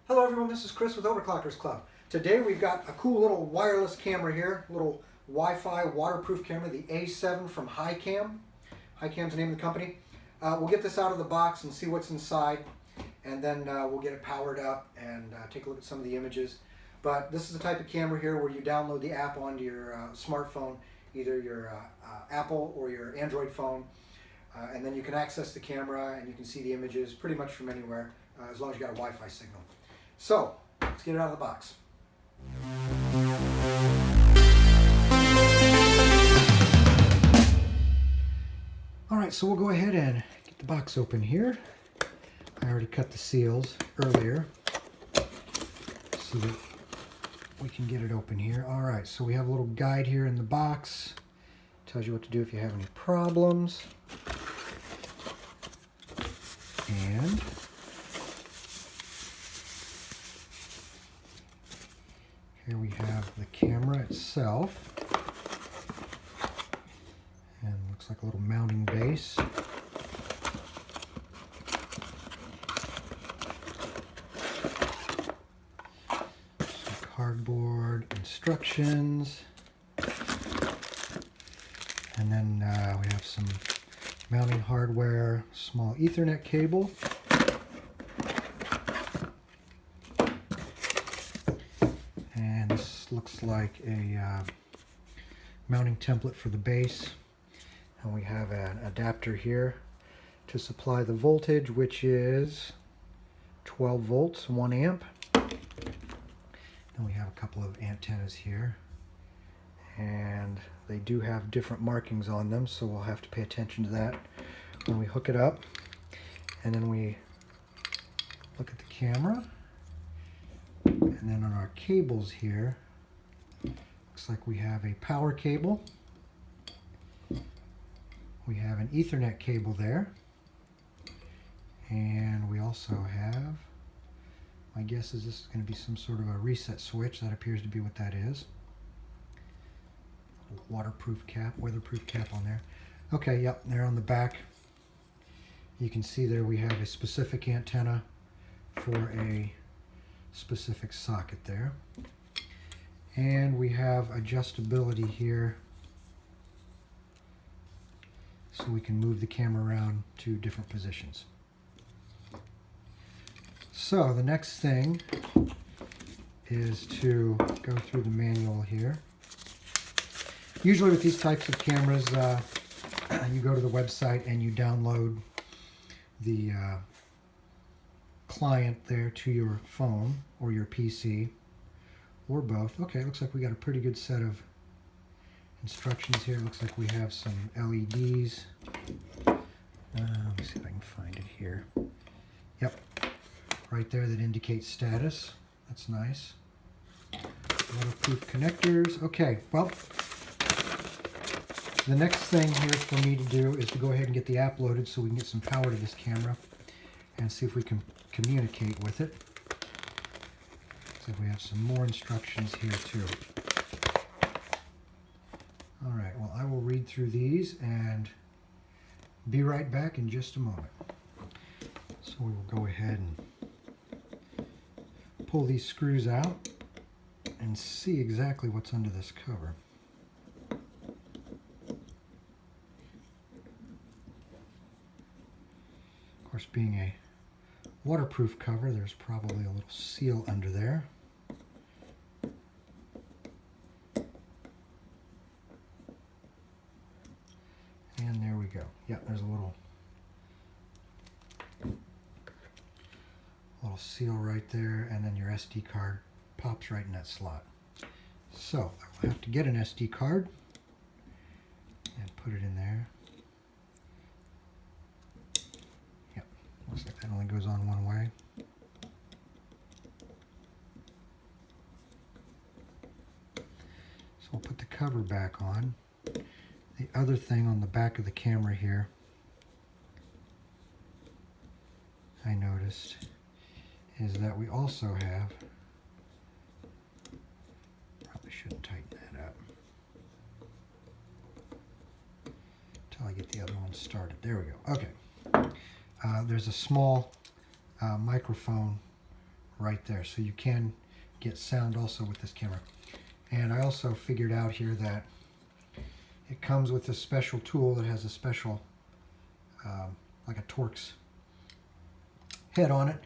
Hello everyone, this is Chris with Overclockersclub. Today we've got a cool little wireless camera here, little Wi-Fi waterproof camera, the A7 from HiKam. HiKam's the name of the company. We'll get this out of the box and see what's inside, and then we'll get it powered up and take a look at some of the images. But this is the type of camera here where you download the app onto your smartphone, either your Apple or your Android phone, and then you can access the camera and you can see the images pretty much from anywhere, as long as you got a Wi-Fi signal. So, let's get it out of the box. Alright, so we'll go ahead and get the box open here. I already cut the seals earlier so that we can get it open here. Alright, so we have a little guide here in the box. Tells you what to do if you have any problems. And here we have the camera itself, and looks like a little mounting base. Some cardboard instructions, and then we have some mounting hardware, small Ethernet cable. And this looks like a mounting template for the base. And we have an adapter here to supply the voltage, which is 12 volts, 1 amp. And we have a couple of antennas here. And they do have different markings on them, so we'll have to pay attention to that when we hook it up. And then we look at the camera. And then on our cables here, looks like we have a power cable. We have an Ethernet cable there. And we also have, my guess is this is going to be some sort of a reset switch. That appears to be what that is. Waterproof cap, weatherproof cap on there. Okay, yep, there on the back. You can see there we have a specific antenna for a specific socket there. And we have adjustability here, so we can move the camera around to different positions. So the next thing is to go through the manual here. Usually with these types of cameras, you go to the website and you download the client there to your phone or your PC or both. Okay, looks like we got a pretty good set of instructions here. Looks like we have some LEDs. Let me see if I can find it here. Yep, right there that indicates status. That's nice. Waterproof connectors. Okay, well, the next thing here for me to do is to go ahead and get the app loaded so we can get some power to this camera and see if we can communicate with it. So we have some more instructions here too. Alright, well, I will read through these and be right back in just a moment. So we will go ahead and pull these screws out and see exactly what's under this cover. Of course, being a waterproof cover, there's probably a little seal under there. And there we go. Yeah, there's a little seal right there, and then your SD card pops right in that slot. So I will have to get an SD card and put it in there. Yep, looks like that only goes on one way. So we'll put the cover back on. The other thing on the back of the camera here, I noticed, is that we also have, probably shouldn't tighten that up until I get the other one started. There we go. Okay. There's a small microphone right there. So you can get sound also with this camera. And I also figured out here that it comes with a special tool that has a special, like a Torx head on it.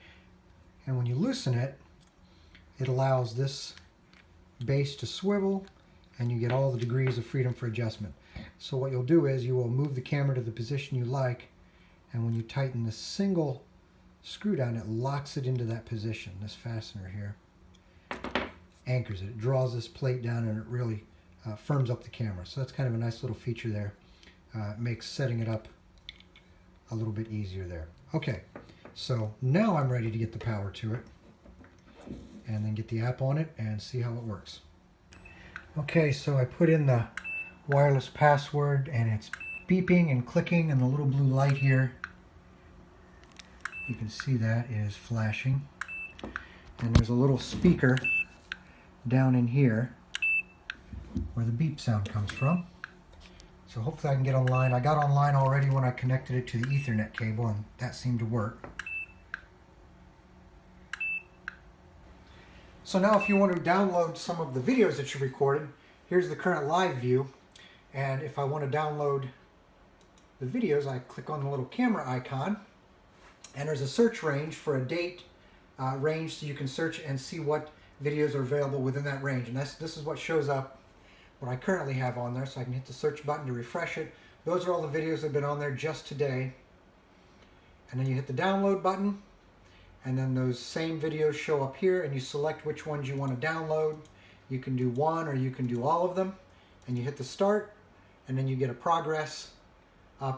And when you loosen it, it allows this base to swivel, and you get all the degrees of freedom for adjustment. So what you'll do is you will move the camera to the position you like, and when you tighten the single screw down, it locks it into that position. This fastener here anchors it. It draws this plate down, and it really firms up the camera. So that's kind of a nice little feature there. It makes setting it up a little bit easier there. Okay, so now I'm ready to get the power to it, and then get the app on it and see how it works. Okay, so I put in the wireless password, and it's beeping and clicking, and the little blue light here, you can see that is flashing. And there's a little speaker down in here where the beep sound comes from. So hopefully I can get online. I got online already when I connected it to the Ethernet cable, and that seemed to work. So now if you want to download some of the videos that you recorded, here's the current live view. And if I want to download the videos, I click on the little camera icon, and there's a search range for a date range, so you can search and see what videos are available within that range. And this is what shows up, what I currently have on there. So I can hit the search button to refresh it. Those are all the videos that have been on there just today. And then you hit the download button, and then those same videos show up here, and you select which ones you want to download. You can do one, or you can do all of them, and you hit the start, and then you get a progress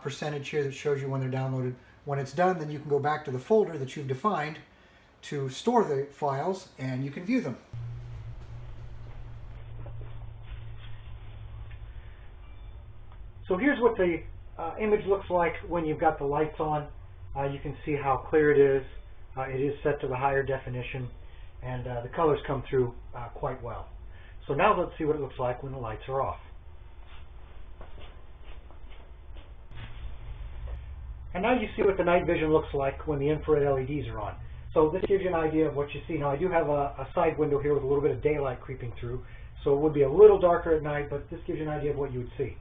percentage here that shows you when they're downloaded. When it's done, then you can go back to the folder that you've defined to store the files, and you can view them. So here's what the image looks like when you've got the lights on. You can see how clear it is. It is set to the higher definition, and the colors come through quite well. So now let's see what it looks like when the lights are off. And now you see what the night vision looks like when the infrared LEDs are on. So this gives you an idea of what you see. Now I do have a side window here with a little bit of daylight creeping through, so it would be a little darker at night, but this gives you an idea of what you would see.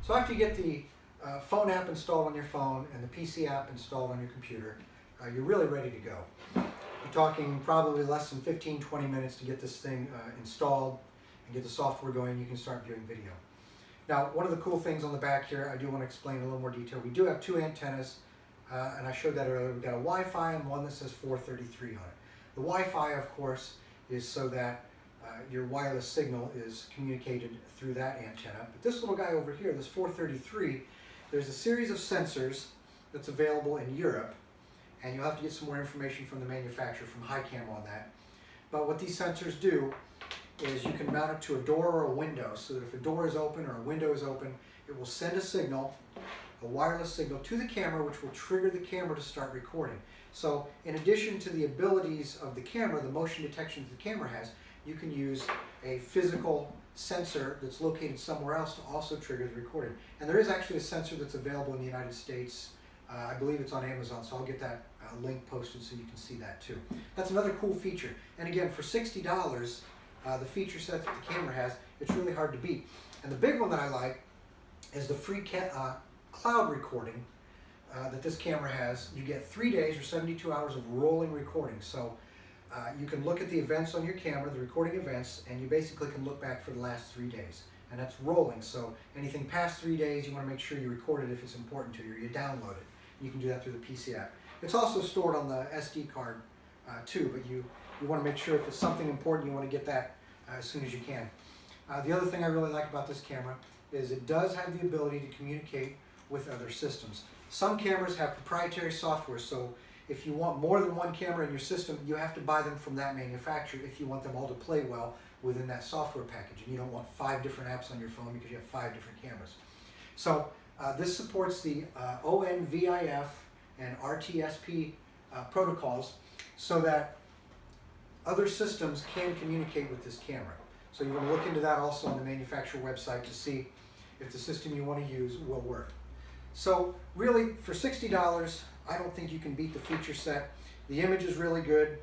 So after you get the phone app installed on your phone and the PC app installed on your computer, you're really ready to go. You're talking probably less than 15-20 minutes to get this thing installed and get the software going. You can start viewing video. Now, one of the cool things on the back here, I do want to explain in a little more detail. We do have two antennas, and I showed that earlier. We've got a Wi-Fi and one that says 433 on it. The Wi-Fi, of course, is so that your wireless signal is communicated through that antenna. But this little guy over here, this 433, there's a series of sensors that's available in Europe, and you'll have to get some more information from the manufacturer, from HiKam, on that. But what these sensors do is you can mount it to a door or a window, so that if a door is open or a window is open, it will send a signal, a wireless signal, to the camera, which will trigger the camera to start recording. So in addition to the abilities of the camera, the motion detection that the camera has, you can use a physical sensor that's located somewhere else to also trigger the recording. And there is actually a sensor that's available in the United States. I believe it's on Amazon, so I'll get that link posted so you can see that too. That's another cool feature. And again, for $60, the feature set that the camera has, it's really hard to beat. And the big one that I like is the free cloud recording that this camera has. You get 3 days or 72 hours of rolling recording. So you can look at the events on your camera, the recording events, and you basically can look back for the last 3 days. And that's rolling, so anything past 3 days, you want to make sure you record it if it's important to you, or you download it. You can do that through the PC app. It's also stored on the SD card too, but you want to make sure if it's something important, you want to get that as soon as you can. The other thing I really like about this camera is it does have the ability to communicate with other systems. Some cameras have proprietary software, so if you want more than one camera in your system, you have to buy them from that manufacturer if you want them all to play well within that software package. And you don't want 5 different apps on your phone because you have 5 different cameras. So this supports the ONVIF and RTSP protocols so that other systems can communicate with this camera. So you want to look into that also on the manufacturer website to see if the system you want to use will work. So really, for $60, I don't think you can beat the feature set. The image is really good.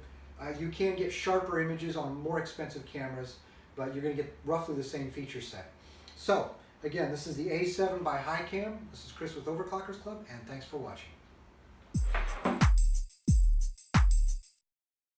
You can get sharper images on more expensive cameras, but you're going to get roughly the same feature set. So, again, this is the A7 by HiKam. This is Chris with Overclockers Club, and thanks for watching.